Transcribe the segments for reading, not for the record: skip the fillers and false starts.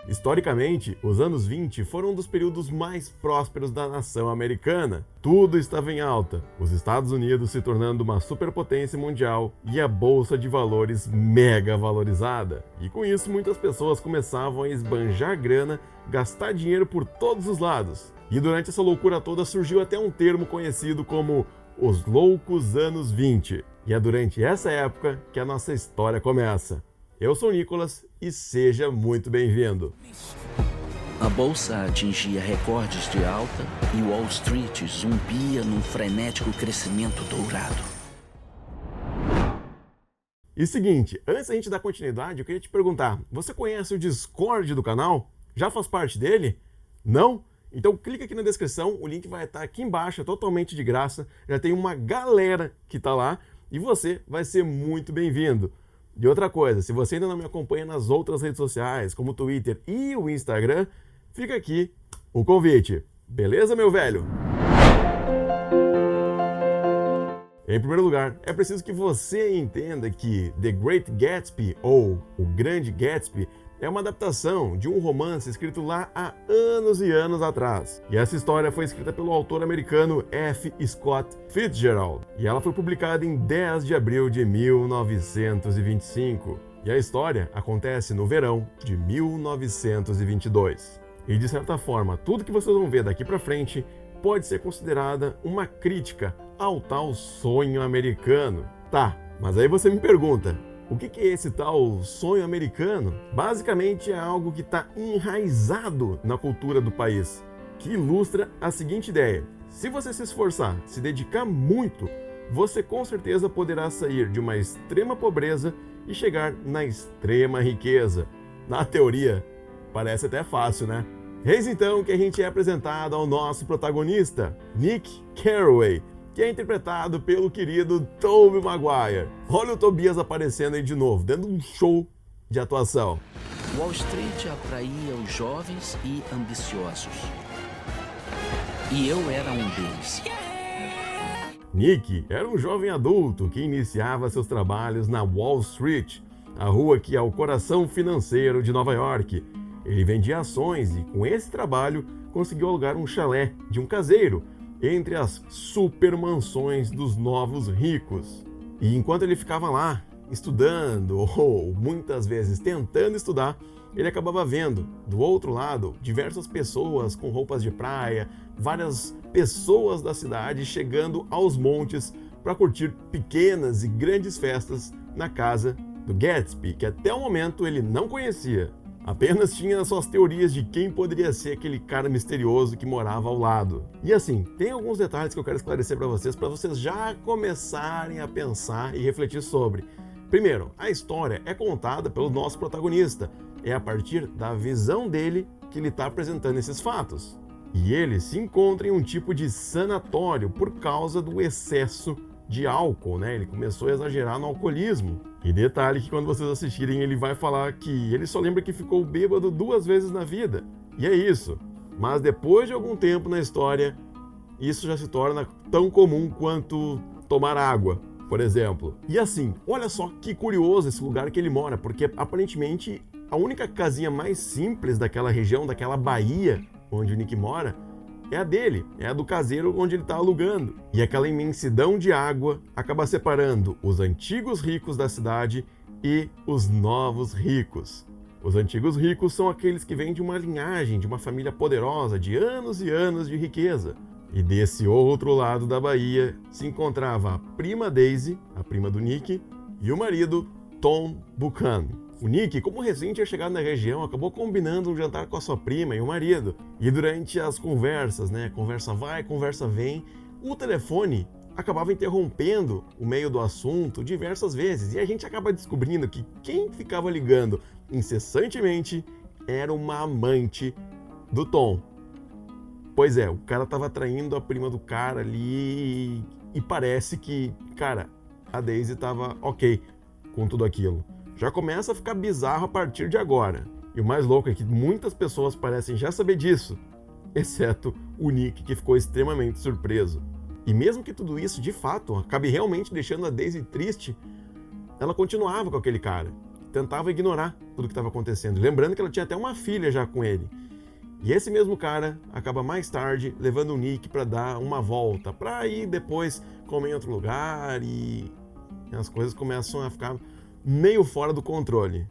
Historicamente, os anos 20 foram um dos períodos mais prósperos da nação americana. Tudo estava em alta, os Estados Unidos se tornando uma superpotência mundial e a bolsa de valores mega valorizada. E com isso, muitas pessoas começavam a esbanjar grana, gastar dinheiro por todos os lados. E durante essa loucura toda surgiu até um termo conhecido como os loucos anos 20. E é durante essa época que a nossa história começa. Eu sou o Nicolas e seja muito bem-vindo. A bolsa atingia recordes de alta e Wall Street zumbia num frenético crescimento dourado. E seguinte, antes da gente dar continuidade, eu queria te perguntar, você conhece o Discord do canal? Já faz parte dele? Não? Então clica aqui na descrição, o link vai estar aqui embaixo, é totalmente de graça, já tem uma galera que está lá e você vai ser muito bem-vindo. E outra coisa, se você ainda não me acompanha nas outras redes sociais, como o Twitter e o Instagram, fica aqui o convite. Beleza, meu velho? Em primeiro lugar, é preciso que você entenda que The Great Gatsby, ou O Grande Gatsby, é uma adaptação de um romance escrito lá há anos e anos atrás. E essa história foi escrita pelo autor americano F. Scott Fitzgerald. E ela foi publicada em 10 de abril de 1925. E a história acontece no verão de 1922. E de certa forma, tudo que vocês vão ver daqui pra frente pode ser considerada uma crítica ao tal sonho americano. Tá, mas aí você me pergunta, o que é esse tal sonho americano? Basicamente é algo que está enraizado na cultura do país, que ilustra a seguinte ideia: se você se esforçar, se dedicar muito, você com certeza poderá sair de uma extrema pobreza e chegar na extrema riqueza. Na teoria, parece até fácil, né? Eis então que a gente é apresentado ao nosso protagonista, Nick Carraway, que é interpretado pelo querido Tobey Maguire. Olha o Tobias aparecendo aí de novo, dando um show de atuação. Wall Street atraía os jovens e ambiciosos. E eu era um deles. Nick era um jovem adulto que iniciava seus trabalhos na Wall Street, a rua que é o coração financeiro de Nova York. Ele vendia ações e, com esse trabalho, conseguiu alugar um chalé de um caseiro entre as super mansões dos novos ricos. E enquanto ele ficava lá, estudando, ou muitas vezes tentando estudar, ele acabava vendo, do outro lado, diversas pessoas com roupas de praia, várias pessoas da cidade chegando aos montes para curtir pequenas e grandes festas na casa do Gatsby, que até o momento ele não conhecia. Apenas tinha suas teorias de quem poderia ser aquele cara misterioso que morava ao lado. E assim, tem alguns detalhes que eu quero esclarecer para vocês já começarem a pensar e refletir sobre. Primeiro, a história é contada pelo nosso protagonista. É a partir da visão dele que ele está apresentando esses fatos. E ele se encontra em um tipo de sanatório por causa do excesso de álcool, né? Ele começou a exagerar no alcoolismo. E detalhe que quando vocês assistirem ele vai falar que ele só lembra que ficou bêbado 2 vezes na vida. E é isso. Mas depois de algum tempo na história, isso já se torna tão comum quanto tomar água, por exemplo. E assim, olha só que curioso esse lugar que ele mora, porque aparentemente a única casinha mais simples daquela região, daquela baía onde o Nick mora, é a dele, é a do caseiro onde ele está alugando. E aquela imensidão de água acaba separando os antigos ricos da cidade e os novos ricos. Os antigos ricos são aqueles que vêm de uma linhagem, de uma família poderosa, de anos e anos de riqueza. E desse outro lado da baía se encontrava a prima Daisy, a prima do Nick, e o marido Tom Buchan. O Nick, como recém tinha chegado na região, acabou combinando um jantar com a sua prima e o marido. E durante as conversas, conversa vai, conversa vem, o telefone acabava interrompendo o meio do assunto diversas vezes. E a gente acaba descobrindo que quem ficava ligando incessantemente era uma amante do Tom. Pois é, o cara estava traindo a prima do cara ali e parece que, cara, a Daisy estava ok com tudo aquilo. Já começa a ficar bizarro a partir de agora. E o mais louco é que muitas pessoas parecem já saber disso, exceto o Nick, que ficou extremamente surpreso. E mesmo que tudo isso, de fato, acabe realmente deixando a Daisy triste, ela continuava com aquele cara. tentava ignorar tudo que estava acontecendo. Lembrando que ela tinha até uma filha já com ele. E esse mesmo cara acaba mais tarde levando o Nick para dar uma volta, para ir depois comer em outro lugar, e as coisas começam a ficar meio fora do controle.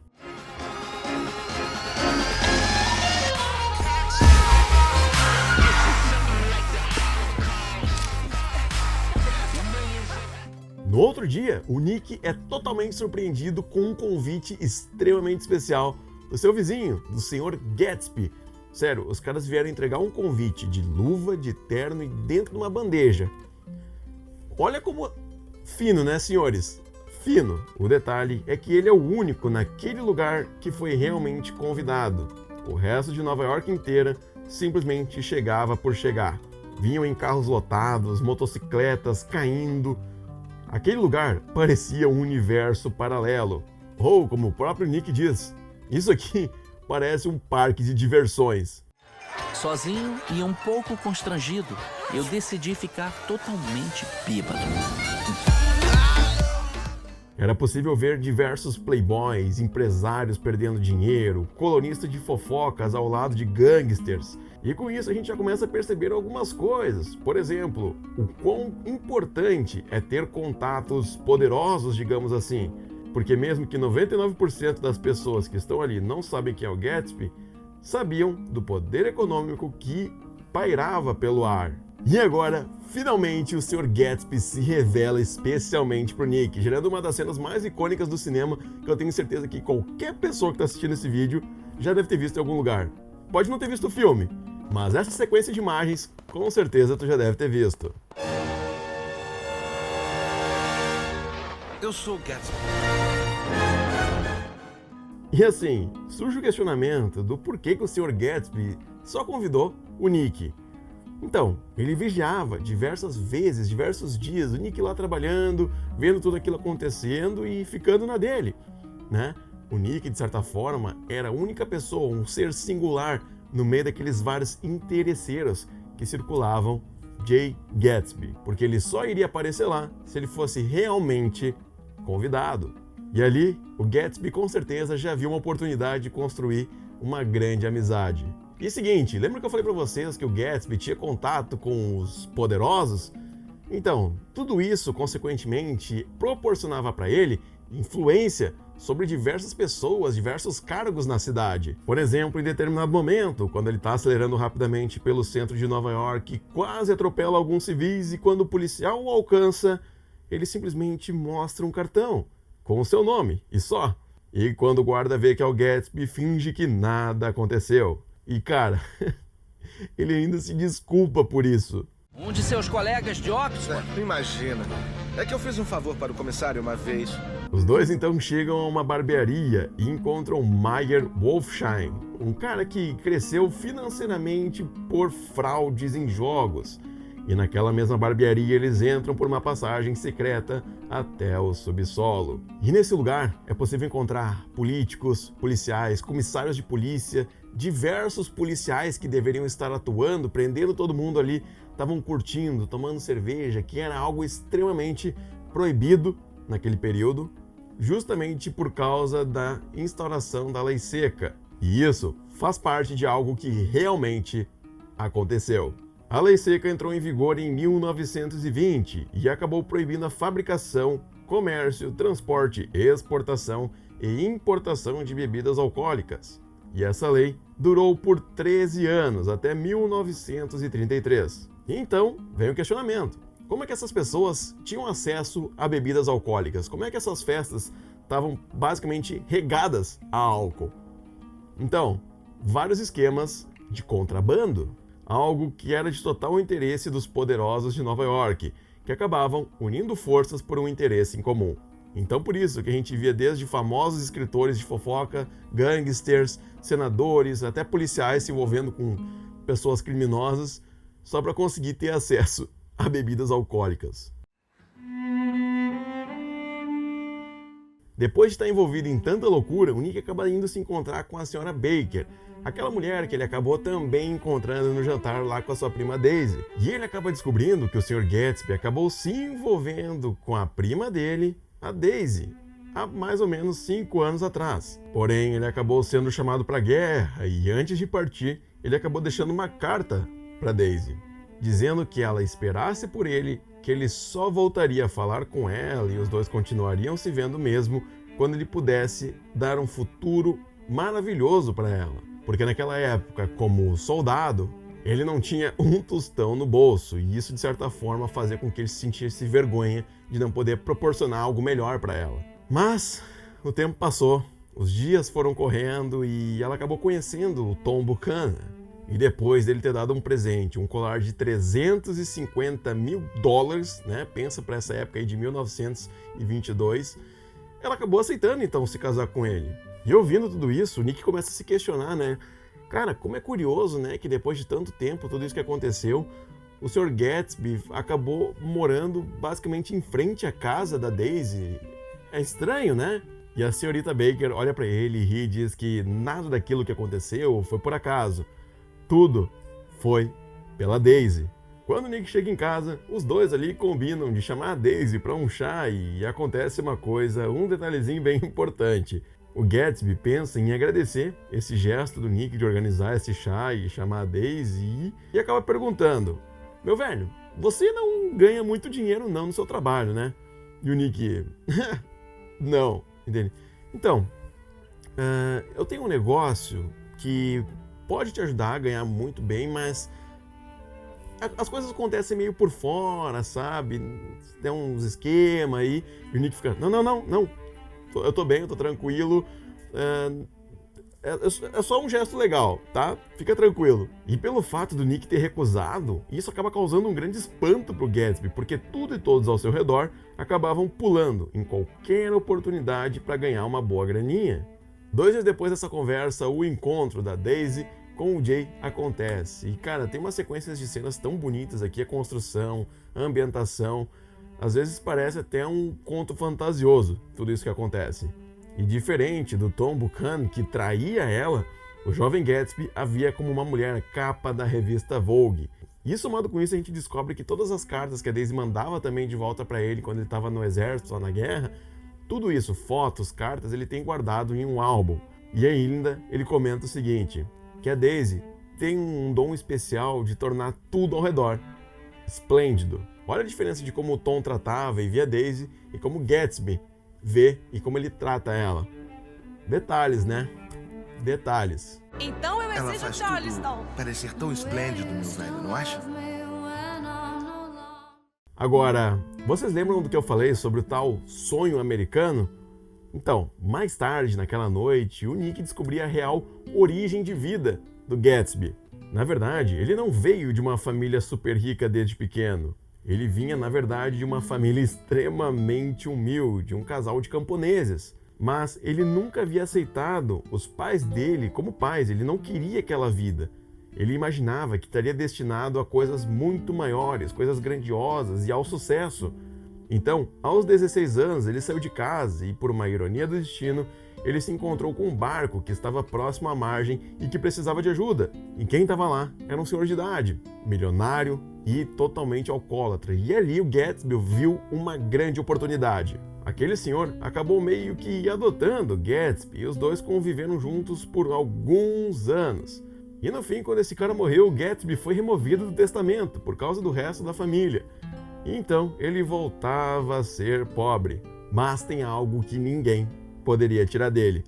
No outro dia, o Nick é totalmente surpreendido com um convite extremamente especial do seu vizinho, do Sr. Gatsby. Sério, os caras vieram entregar um convite de luva, de terno e dentro de uma bandeja. Olha como... fino, né, senhores? Fino. O detalhe é que ele é o único naquele lugar que foi realmente convidado. O resto de Nova York inteira simplesmente chegava por chegar. Vinham em carros lotados, motocicletas caindo. Aquele lugar parecia um universo paralelo. Ou, como o próprio Nick diz, isso aqui parece um parque de diversões. Sozinho e um pouco constrangido, eu decidi ficar totalmente bêbado. Era possível ver diversos playboys, empresários perdendo dinheiro, colunistas de fofocas ao lado de gangsters. E com isso a gente já começa a perceber algumas coisas. Por exemplo, o quão importante é ter contatos poderosos, digamos assim. Porque mesmo que 99% das pessoas que estão ali não sabem quem é o Gatsby, sabiam do poder econômico que pairava pelo ar. E agora, finalmente, o Sr. Gatsby se revela especialmente pro Nick, gerando uma das cenas mais icônicas do cinema, que eu tenho certeza que qualquer pessoa que está assistindo esse vídeo já deve ter visto em algum lugar. Pode não ter visto o filme, mas essa sequência de imagens, com certeza tu já deve ter visto. Eu sou o Gatsby. E assim, surge o questionamento do porquê que o Sr. Gatsby só convidou o Nick. Então, ele vigiava diversas vezes, diversos dias, o Nick lá trabalhando, vendo tudo aquilo acontecendo e ficando na dele, né? O Nick, de certa forma, era a única pessoa, um ser singular, no meio daqueles vários interesseiros que circulavam Jay Gatsby, porque ele só iria aparecer lá se ele fosse realmente convidado. E ali, o Gatsby com certeza já viu uma oportunidade de construir uma grande amizade. E seguinte, lembra que eu falei para vocês que o Gatsby tinha contato com os poderosos? Então, tudo isso, consequentemente, proporcionava para ele influência sobre diversas pessoas, diversos cargos na cidade. Por exemplo, em determinado momento, quando ele está acelerando rapidamente pelo centro de Nova York, quase atropela alguns civis, e quando o policial o alcança, ele simplesmente mostra um cartão com o seu nome, e só. E quando o guarda vê que é o Gatsby, finge que nada aconteceu. E cara, ele ainda se desculpa por isso. Um de seus colegas de Oxford? Imagina. É que eu fiz um favor para o comissário uma vez. Os dois então chegam a uma barbearia e encontram Meyer Wolfsheim, um cara que cresceu financeiramente por fraudes em jogos. E naquela mesma barbearia eles entram por uma passagem secreta até o subsolo. E nesse lugar é possível encontrar políticos, policiais, comissários de polícia, diversos policiais que deveriam estar atuando, prendendo todo mundo ali, estavam curtindo, tomando cerveja, que era algo extremamente proibido naquele período, justamente por causa da instauração da lei seca. E isso faz parte de algo que realmente aconteceu. A lei seca entrou em vigor em 1920 e acabou proibindo a fabricação, comércio, transporte, exportação e importação de bebidas alcoólicas. E essa lei durou por 13 anos, até 1933. E então, vem o questionamento. Como é que essas pessoas tinham acesso a bebidas alcoólicas? Como é que essas festas estavam basicamente regadas a álcool? Então, vários esquemas de contrabando. Algo que era de total interesse dos poderosos de Nova York, que acabavam unindo forças por um interesse em comum. Então por isso que a gente via desde famosos escritores de fofoca, gangsters, senadores, até policiais se envolvendo com pessoas criminosas só para conseguir ter acesso a bebidas alcoólicas. Depois de estar envolvido em tanta loucura, o Nick acaba indo se encontrar com a senhora Baker, aquela mulher que ele acabou também encontrando no jantar lá com a sua prima Daisy. E ele acaba descobrindo que o Sr. Gatsby acabou se envolvendo com a prima dele, a Daisy. há mais ou menos 5 anos atrás. Porém, ele acabou sendo chamado para a guerra e antes de partir, ele acabou deixando uma carta para Daisy, dizendo que ela esperasse por ele, que ele só voltaria a falar com ela e os dois continuariam se vendo mesmo quando ele pudesse dar um futuro maravilhoso para ela. Porque naquela época, como soldado, ele não tinha um tostão no bolso e isso, de certa forma, fazia com que ele sentisse vergonha de não poder proporcionar algo melhor para ela. Mas o tempo passou, os dias foram correndo e ela acabou conhecendo o Tom Buchanan. E depois dele ter dado um presente, um colar de $350 mil, né? Pensa para essa época aí de 1922, ela acabou aceitando então se casar com ele. E ouvindo tudo isso, o Nick começa a se questionar, né? Cara, como é curioso, né, que depois de tanto tempo, tudo isso que aconteceu, o Sr. Gatsby acabou morando basicamente em frente à casa da Daisy. É estranho, né? E a senhorita Baker olha para ele e ri e diz que nada daquilo que aconteceu foi por acaso. Tudo foi pela Daisy. Quando o Nick chega em casa, os dois ali combinam de chamar a Daisy para um chá e acontece uma coisa, um detalhezinho bem importante. O Gatsby pensa em agradecer esse gesto do Nick de organizar esse chá e chamar a Daisy e acaba perguntando: meu velho, você não ganha muito dinheiro não no seu trabalho, né? E o Nick: não, entende? Então, eu tenho um negócio que pode te ajudar a ganhar muito bem, mas as coisas acontecem meio por fora, sabe? Tem uns esquemas aí. E o Nick fica: não. Eu tô bem, eu tô tranquilo. É só um gesto legal, tá? Fica tranquilo. E pelo fato do Nick ter recusado, isso acaba causando um grande espanto pro Gatsby, porque tudo e todos ao seu redor acabavam pulando em qualquer oportunidade para ganhar uma boa graninha. 2 dias depois dessa conversa, o encontro da Daisy com o Jay acontece. E, cara, tem umas sequências de cenas tão bonitas aqui, a construção, a ambientação. Às vezes parece até um conto fantasioso, tudo isso que acontece. E diferente do Tom Buchanan, que traía ela, o jovem Gatsby a via como uma mulher capa da revista Vogue. E somado com isso, a gente descobre que todas as cartas que a Daisy mandava também de volta para ele quando ele estava no exército, lá na guerra, tudo isso, fotos, cartas, ele tem guardado em um álbum. E ainda ele comenta o seguinte, que a Daisy tem um dom especial de tornar tudo ao redor esplêndido. Olha a diferença de como o Tom tratava e via Daisy e como Gatsby vê e como ele trata ela. Detalhes, né? Detalhes. Então eu Ela exijo faz Charleston. tudo parecer tão esplêndido, meu velho, não acha? Agora, vocês lembram do que eu falei sobre o tal sonho americano? Então, mais tarde naquela noite, o Nick descobria a real origem de vida do Gatsby. Na verdade, ele não veio de uma família super rica desde pequeno. Ele vinha, na verdade, de uma família extremamente humilde, um casal de camponeses. Mas ele nunca havia aceitado os pais dele como pais, ele não queria aquela vida. Ele imaginava que estaria destinado a coisas muito maiores, coisas grandiosas e ao sucesso. Então, aos 16 anos, ele saiu de casa e, por uma ironia do destino, ele se encontrou com um barco que estava próximo à margem e que precisava de ajuda. E quem estava lá era um senhor de idade, milionário e totalmente alcoólatra. E ali o Gatsby viu uma grande oportunidade. Aquele senhor acabou meio que adotando Gatsby e os dois conviveram juntos por alguns anos. E no fim, quando esse cara morreu, o Gatsby foi removido do testamento por causa do resto da família. E então ele voltava a ser pobre. Mas tem algo que ninguém poderia tirar dele: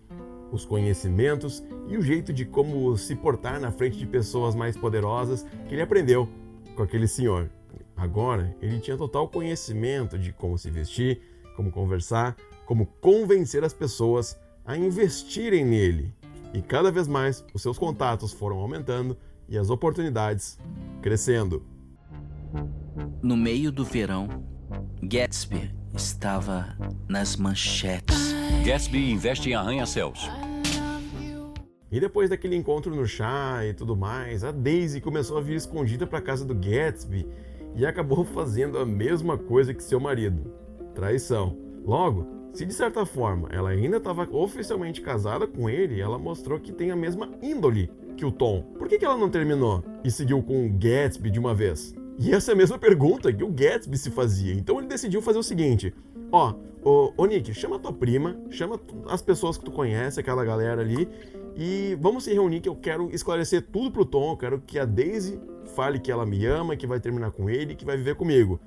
os conhecimentos e o jeito de como se portar na frente de pessoas mais poderosas que ele aprendeu com aquele senhor. Agora, ele tinha total conhecimento de como se vestir, como conversar, como convencer as pessoas a investirem nele. E cada vez mais os seus contatos foram aumentando e as oportunidades crescendo. No meio do verão, Gatsby estava nas manchetes. Gatsby investe em arranha-céus. E depois daquele encontro no chá e tudo mais, a Daisy começou a vir escondida para a casa do Gatsby e acabou fazendo a mesma coisa que seu marido: traição. Logo, se de certa forma ela ainda estava oficialmente casada com ele, ela mostrou que tem a mesma índole que o Tom. Por que ela não terminou e seguiu com o Gatsby de uma vez? E essa é a mesma pergunta que o Gatsby se fazia. Então ele decidiu fazer o seguinte: Ô Nick, chama tua prima, chama as pessoas que tu conhece, aquela galera ali, e vamos se reunir que eu quero esclarecer tudo pro Tom, eu quero que a Daisy fale que ela me ama, que vai terminar com ele, que vai viver comigo.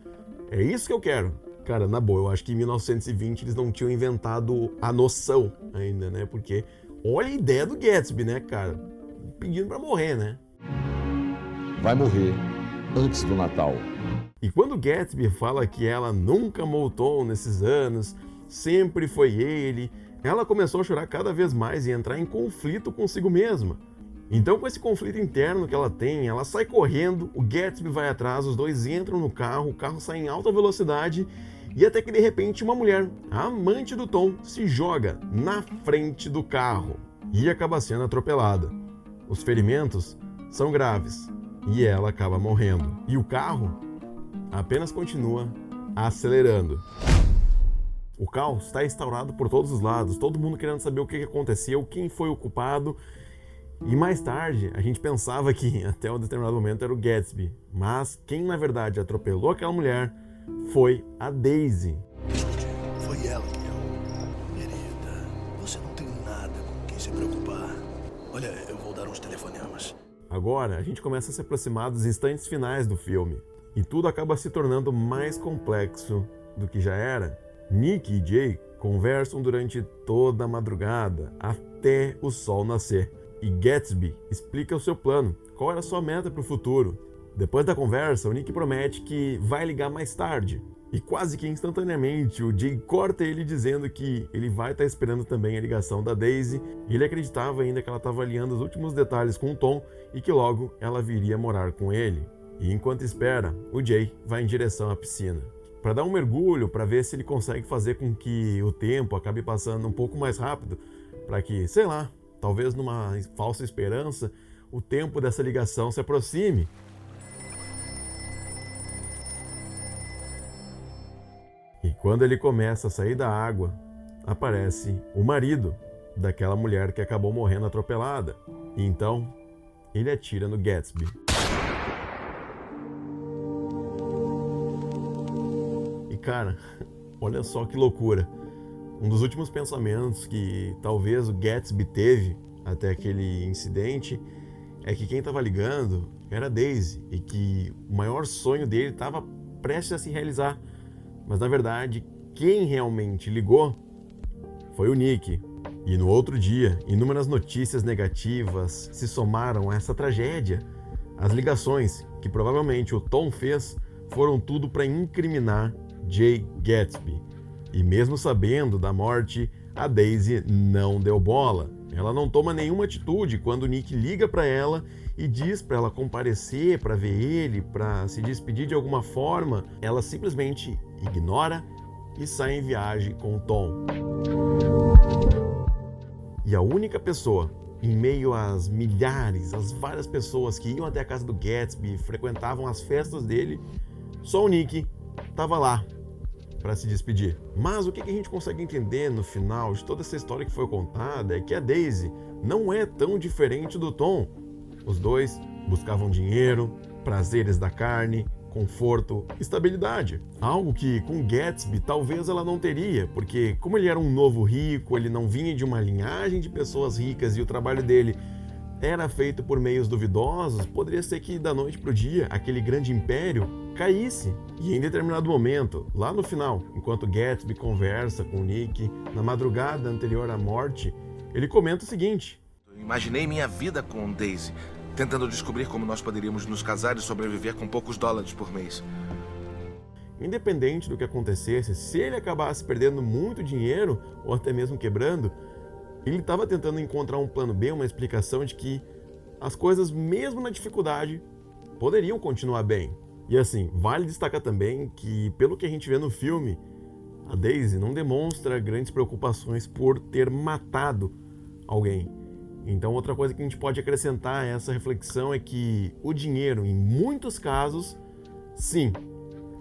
É isso que eu quero. Cara, na boa, eu acho que em 1920 eles não tinham inventado a noção ainda, né? Porque olha a ideia do Gatsby, né, cara? Pedindo pra morrer, né? Vai morrer antes do Natal. E quando Gatsby fala que ela nunca amou o Tom nesses anos, sempre foi ele, ela começou a chorar cada vez mais e entrar em conflito consigo mesma. Então, com esse conflito interno que ela tem, ela sai correndo, o Gatsby vai atrás, os dois entram no carro, o carro sai em alta velocidade e até que de repente uma mulher, a amante do Tom, se joga na frente do carro e acaba sendo atropelada. Os ferimentos são graves e ela acaba morrendo. E o carro apenas continua acelerando. O caos está instaurado por todos os lados, todo mundo querendo saber o que aconteceu, quem foi o culpado. E mais tarde, a gente pensava que até um determinado momento era o Gatsby, mas quem na verdade atropelou aquela mulher foi a Daisy. Escute, foi ela que errou. Querida, você não tem nada com quem se preocupar. Olha, eu vou dar uns telefonemas. Agora, a gente começa a se aproximar dos instantes finais do filme, e tudo acaba se tornando mais complexo do que já era. Nick e Jay conversam durante toda a madrugada, até o sol nascer. E Gatsby explica o seu plano, qual era a sua meta para o futuro. Depois da conversa, o Nick promete que vai ligar mais tarde. E quase que instantaneamente, o Jay corta ele dizendo que ele vai estar esperando também a ligação da Daisy. E ele acreditava ainda que ela estava alinhando os últimos detalhes com o Tom e que logo ela viria morar com ele. E enquanto espera, o Jay vai em direção à piscina para dar um mergulho, para ver se ele consegue fazer com que o tempo acabe passando um pouco mais rápido, para que, sei lá, talvez numa falsa esperança, o tempo dessa ligação se aproxime. E quando ele começa a sair da água, aparece o marido daquela mulher que acabou morrendo atropelada. E então, ele atira no Gatsby. E cara, olha só que loucura. Um dos últimos pensamentos que talvez o Gatsby teve até aquele incidente é que quem estava ligando era a Daisy e que o maior sonho dele estava prestes a se realizar. Mas na verdade, quem realmente ligou foi o Nick. E no outro dia, inúmeras notícias negativas se somaram a essa tragédia. As ligações que provavelmente o Tom fez foram tudo para incriminar Jay Gatsby. E mesmo sabendo da morte, a Daisy não deu bola. Ela não toma nenhuma atitude quando o Nick liga para ela e diz para ela comparecer, para ver ele, para se despedir de alguma forma. Ela simplesmente ignora e sai em viagem com o Tom. E a única pessoa, em meio às milhares, às várias pessoas que iam até a casa do Gatsby, frequentavam as festas dele, só o Nick estava lá para se despedir. Mas o que a gente consegue entender no final de toda essa história que foi contada é que a Daisy não é tão diferente do Tom. Os dois buscavam dinheiro, prazeres da carne, conforto, estabilidade. Algo que com Gatsby talvez ela não teria, porque como ele era um novo rico, ele não vinha de uma linhagem de pessoas ricas e o trabalho dele era feito por meios duvidosos, poderia ser que da noite para o dia aquele grande império caísse. E em determinado momento, lá no final, enquanto Gatsby conversa com o Nick, na madrugada anterior à morte, ele comenta o seguinte: Eu imaginei minha vida com Daisy, tentando descobrir como nós poderíamos nos casar e sobreviver com poucos dólares por mês. Independente do que acontecesse, se ele acabasse perdendo muito dinheiro ou até mesmo quebrando, ele estava tentando encontrar um plano B, uma explicação de que as coisas, mesmo na dificuldade, poderiam continuar bem. E assim, vale destacar também que, pelo que a gente vê no filme, a Daisy não demonstra grandes preocupações por ter matado alguém. Então, outra coisa que a gente pode acrescentar a essa reflexão é que o dinheiro, em muitos casos, sim,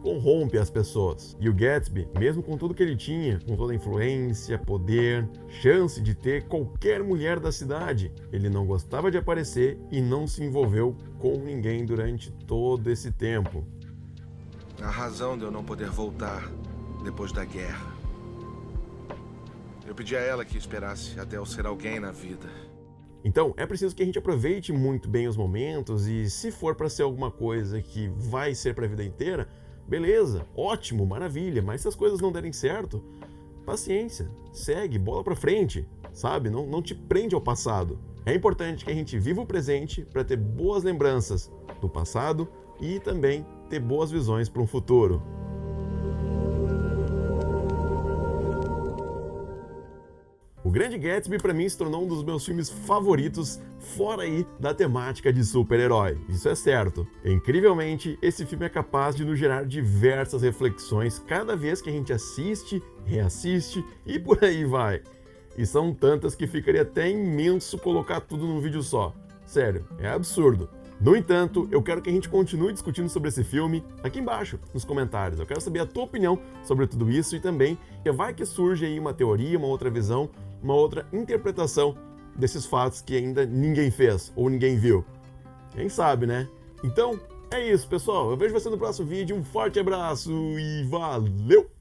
corrompe as pessoas. E o Gatsby, mesmo com tudo que ele tinha, com toda a influência, poder, chance de ter qualquer mulher da cidade, ele não gostava de aparecer e não se envolveu com ninguém durante todo esse tempo. A razão de eu não poder voltar depois da guerra. Eu pedi a ela que esperasse até eu ser alguém na vida. Então, é preciso que a gente aproveite muito bem os momentos e se for para ser alguma coisa que vai ser para a vida inteira, beleza, ótimo, maravilha, mas se as coisas não derem certo, paciência, segue, bola para frente, sabe? Não te prende ao passado. É importante que a gente viva o presente para ter boas lembranças do passado e também ter boas visões para um futuro. O Grande Gatsby para mim se tornou um dos meus filmes favoritos, fora aí da temática de super-herói. Isso é certo. Incrivelmente, esse filme é capaz de nos gerar diversas reflexões cada vez que a gente assiste, reassiste e por aí vai. E são tantas que ficaria até imenso colocar tudo num vídeo só. Sério, é absurdo. No entanto, eu quero que a gente continue discutindo sobre esse filme aqui embaixo, nos comentários. Eu quero saber a tua opinião sobre tudo isso e também vai que surge aí uma teoria, uma outra visão, uma outra interpretação desses fatos que ainda ninguém fez ou ninguém viu. Quem sabe, né? Então, é isso, pessoal. Eu vejo você no próximo vídeo. Um forte abraço e valeu!